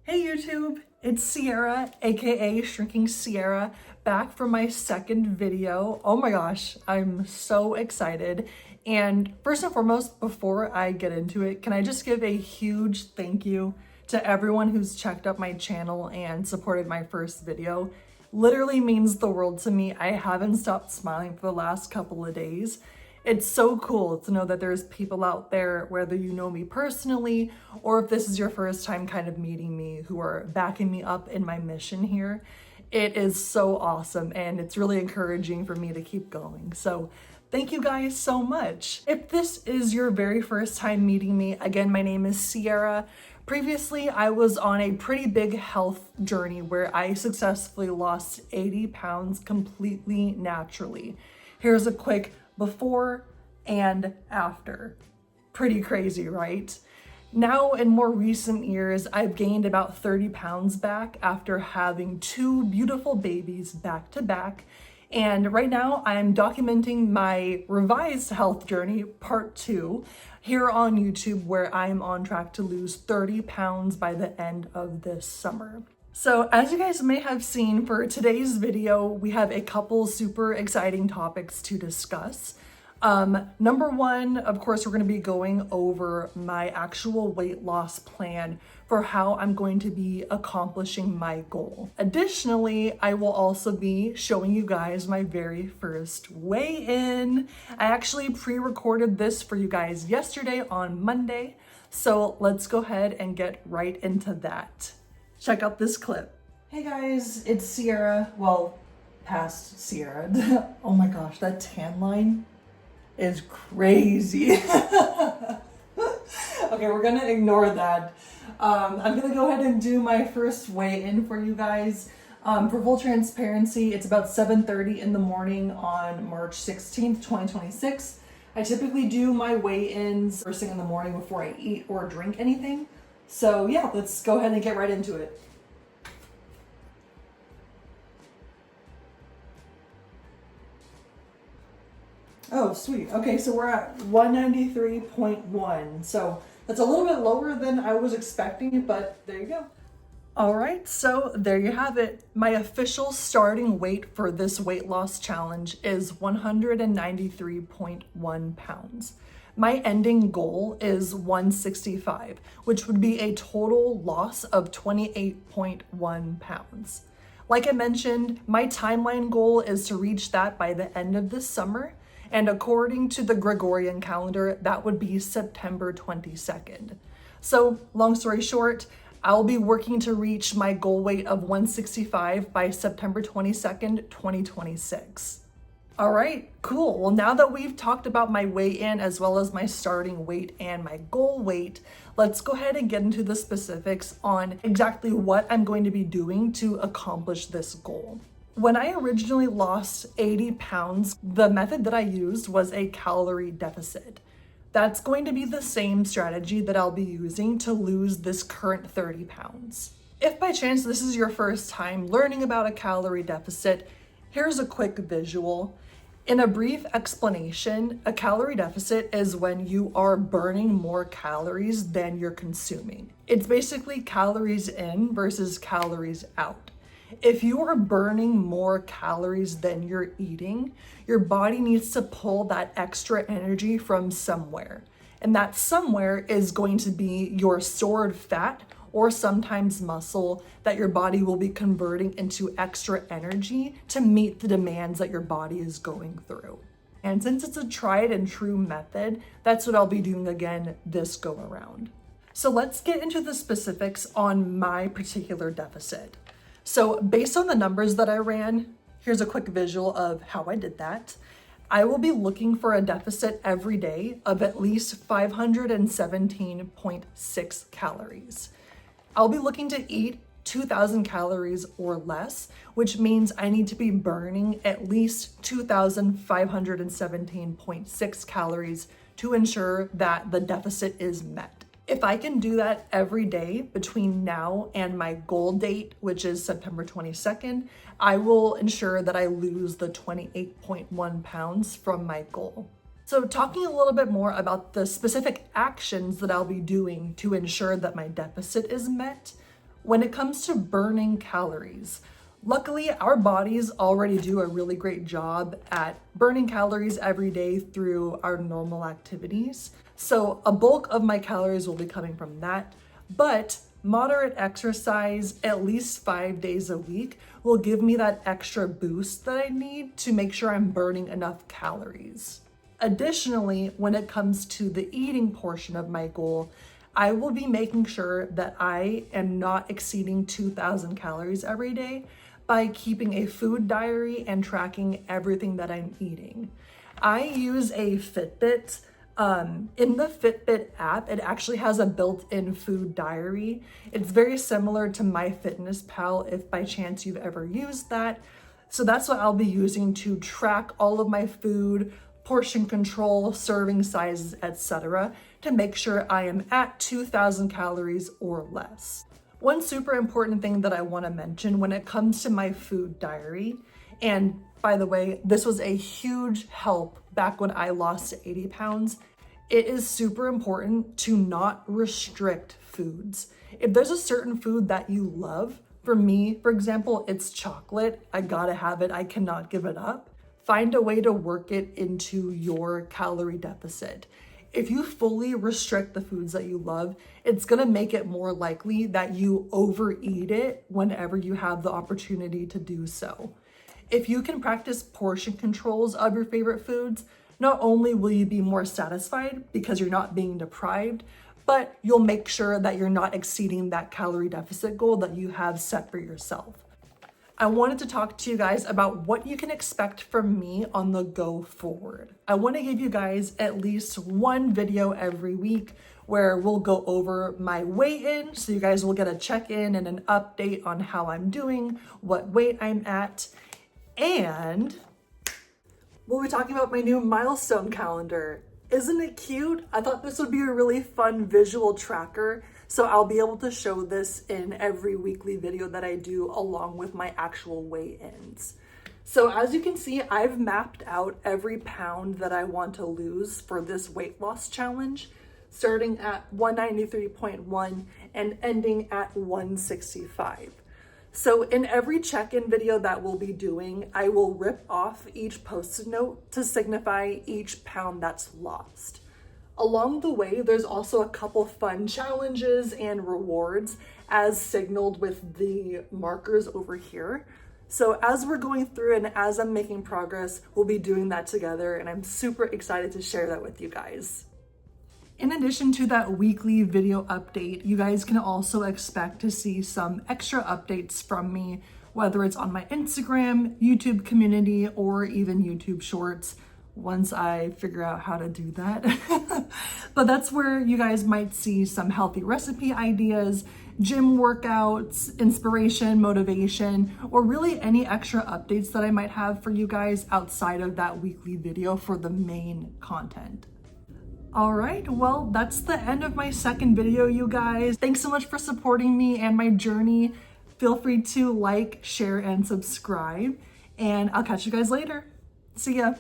Hey YouTube, it's Sierra, aka Shrinking Sierra, back for my second video. Oh my gosh, I'm so excited. And first and foremost, before I get into it, can I just give a huge thank you to everyone who's checked out my channel and supported my first video. Literally means the world to me. I haven't stopped smiling for the last couple of days. It's so cool to know that there's people out there, whether you know me personally or if this is your first time kind of meeting me, who are backing me up in my mission here. It is so awesome and it's really encouraging for me to keep going. So thank you guys so much. If this is your very first time meeting me, again, my name is Sierra. Previously, I was on a pretty big health journey where I successfully lost 80 pounds completely naturally. Here's a quick before and after. Pretty crazy, right? Now, in more recent years, I've gained about 30 pounds back after having two beautiful babies back to back. And right now I'm documenting my revised health journey, part 2, here on YouTube, where I'm on track to lose 30 pounds by the end of this summer. So as you guys may have seen, for today's video, we have a couple super exciting topics to discuss. Number one, of course, we're going to be going over my actual weight loss plan for how I'm going to be accomplishing my goal. Additionally, I will also be showing you guys my very first weigh-in. I actually pre-recorded this for you guys yesterday on Monday, so let's go ahead and get right into that. Check out this clip. Hey guys, it's Sierra. Well, past Sierra. Oh my gosh, that tan line is crazy. Okay, we're gonna ignore that. I'm gonna go ahead and do my first weigh-in for you guys. For full transparency, it's about 7:30 in the morning on March 16th, 2026. I typically do my weigh-ins first thing in the morning before I eat or drink anything. So yeah, let's go ahead and get right into it. Oh, sweet. Okay, so we're at 193.1. So that's a little bit lower than I was expecting, but there you go. All right, so there you have it. My official starting weight for this weight loss challenge is 193.1 pounds. My ending goal is 165, which would be a total loss of 28.1 pounds. Like I mentioned, my timeline goal is to reach that by the end of this summer. And according to the Gregorian calendar, that would be September 22nd. So long story short, I'll be working to reach my goal weight of 165 by September 22nd, 2026. All right, cool. Well, now that we've talked about my weigh-in as well as my starting weight and my goal weight, let's go ahead and get into the specifics on exactly what I'm going to be doing to accomplish this goal. When I originally lost 80 pounds, the method that I used was a calorie deficit. That's going to be the same strategy that I'll be using to lose this current 30 pounds. If by chance this is your first time learning about a calorie deficit, here's a quick visual. In a brief explanation, a calorie deficit is when you are burning more calories than you're consuming. It's basically calories in versus calories out. If you are burning more calories than you're eating, your body needs to pull that extra energy from somewhere. And that somewhere is going to be your stored fat or sometimes muscle that your body will be converting into extra energy to meet the demands that your body is going through. And since it's a tried and true method, that's what I'll be doing again this go around. So let's get into the specifics on my particular deficit. So based on the numbers that I ran, here's a quick visual of how I did that. I will be looking for a deficit every day of at least 517.6 calories. I'll be looking to eat 2,000 calories or less, which means I need to be burning at least 2,517.6 calories to ensure that the deficit is met. If I can do that every day between now and my goal date, which is September 22nd, I will ensure that I lose the 28.1 pounds from my goal. So talking a little bit more about the specific actions that I'll be doing to ensure that my deficit is met, When it comes to burning calories, luckily our bodies already do a really great job at burning calories every day through our normal activities. So a bulk of my calories will be coming from that, but moderate exercise at least 5 days a week will give me that extra boost that I need to make sure I'm burning enough calories. Additionally, when it comes to the eating portion of my goal, I will be making sure that I am not exceeding 2,000 calories every day by keeping a food diary and tracking everything that I'm eating. I use a Fitbit. In the Fitbit app, it actually has a built-in food diary. It's very similar to MyFitnessPal if by chance you've ever used that. So that's what I'll be using to track all of my food, portion control, serving sizes, etc., to make sure I am at 2,000 calories or less. One super important thing that I want to mention when it comes to my food diary, and by the way, this was a huge help back when I lost 80 pounds, it is super important to not restrict foods. If there's a certain food that you love, for me, for example, it's chocolate. I gotta have it. I cannot give it up. Find a way to work it into your calorie deficit. If you fully restrict the foods that you love, it's gonna make it more likely that you overeat it whenever you have the opportunity to do so. If you can practice portion controls of your favorite foods, not only will you be more satisfied because you're not being deprived, but you'll make sure that you're not exceeding that calorie deficit goal that you have set for yourself. I wanted to talk to you guys about what you can expect from me on the go forward. I want to give you guys at least one video every week where we'll go over my weigh-in, so you guys will get a check-in and an update on how I'm doing, what weight I'm at, and we'll be talking about my new milestone calendar. Isn't it cute? I thought this would be a really fun visual tracker, so I'll be able to show this in every weekly video that I do along with my actual weigh-ins. So as you can see, I've mapped out every pound that I want to lose for this weight loss challenge, starting at 193.1 and ending at 165. So in every check-in video that we'll be doing, I will rip off each post-it note to signify each pound that's lost. Along the way, there's also a couple fun challenges and rewards as signaled with the markers over here. So as we're going through and as I'm making progress, we'll be doing that together, and I'm super excited to share that with you guys. In addition to that weekly video update, you guys can also expect to see some extra updates from me, whether it's on my Instagram, YouTube community, or even YouTube Shorts, once I figure out how to do that. But that's where you guys might see some healthy recipe ideas, gym workouts, inspiration, motivation, or really any extra updates that I might have for you guys outside of that weekly video for the main content. All right, well, that's the end of my second video, you guys. Thanks so much for supporting me and my journey. Feel free to like, share, and subscribe, and I'll catch you guys later. See ya.